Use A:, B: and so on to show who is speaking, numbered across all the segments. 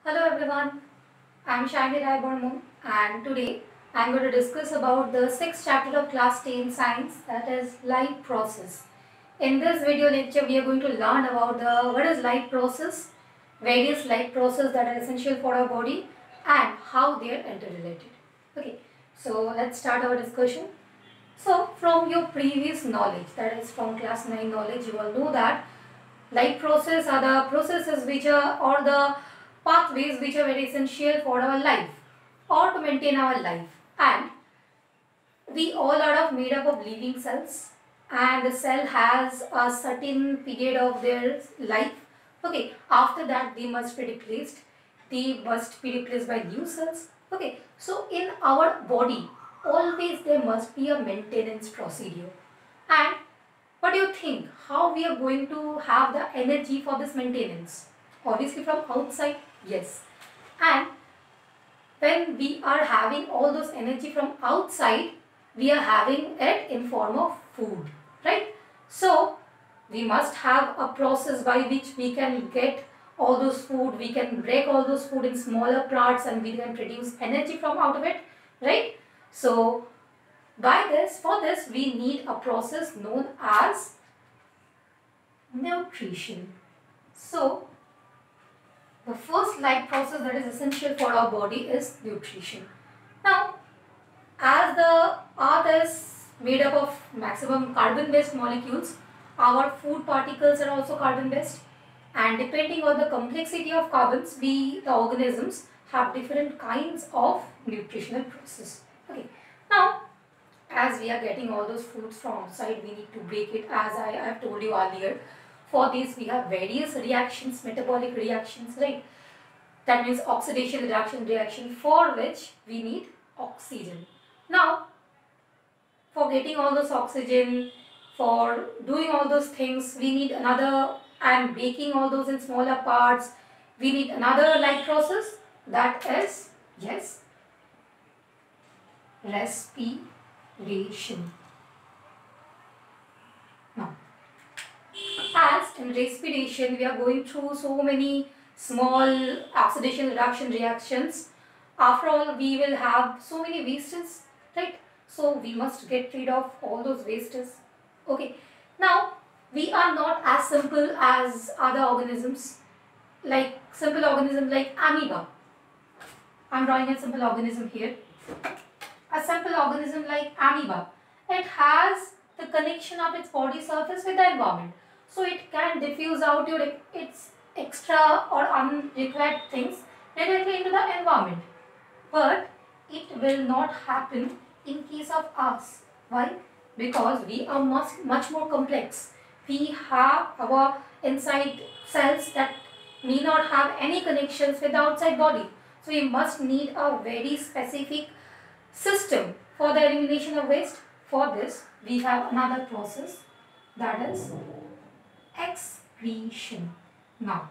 A: Hello everyone, I am Shani Rai Bormon and today I am going to discuss about the 6th chapter of class 10 science, that is life process. In this video lecture we are going to learn about what is life process, various life process that are essential for our body and how they are interrelated. Okay, so let's start our discussion. So from your previous knowledge, that is from class 9 knowledge, you all know that life process are the processes which are or the pathways which are very essential for our life or to maintain our life, and we all are made up of living cells, and the cell has a certain period of their life. Okay, after that they must be replaced, by new cells. Okay, so in our body always there must be a maintenance procedure. And what do you think? How we are going to have the energy for this maintenance? Obviously from outside, yes. And when we are having all those energy from outside, we are having it in form of food, right? So we must have a process by which we can get all those food, we can break all those food in smaller parts and we can produce energy from out of it, right? So for this we need a process known as nutrition. So the first life process that is essential for our body is nutrition. Now, as the earth is made up of maximum carbon based molecules, our food particles are also carbon based, and depending on the complexity of carbons, the organisms have different kinds of nutritional process. Okay. Now, as we are getting all those foods from outside, we need to break it, as I have told you earlier. For this we have various reactions, metabolic reactions, right? That means oxidation reduction, for which we need oxygen. Now for getting all those oxygen, for doing all those things, we need another, and baking all those in smaller parts, we need another life process, that is, yes, respiration. Now, as in respiration we are going through so many small oxidation reduction reactions. After all, we will have so many wastes, right? So we must get rid of all those wastes. Okay, now we are not as simple as other organisms, like simple organism like amoeba. I am drawing a simple organism here. A simple organism like amoeba, it has the connection of its body surface with the environment, so it can diffuse out its extra or unrequired things directly into the environment. But it will not happen in case of us. Why? Because we are much more complex. We have our inside cells that may not have any connections with the outside body. So we must need a very specific system for the elimination of waste. For this we have another process, that is excretion. Now,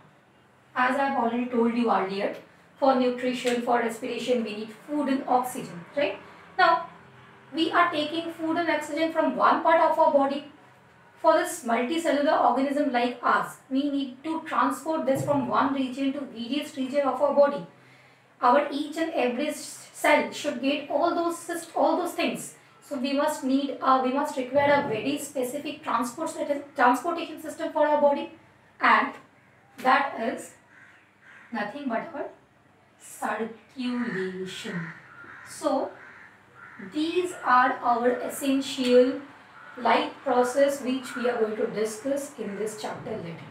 A: as I have already told you earlier, for nutrition, for respiration, we need food and oxygen, right? Now, we are taking food and oxygen from one part of our body. For this multicellular organism like us, we need to transport this from one region to various region of our body. Our each and every cell should get all those things. So we must require a very specific transportation system for our body, and that is nothing but our circulation. So these are our essential life process which we are going to discuss in this chapter later.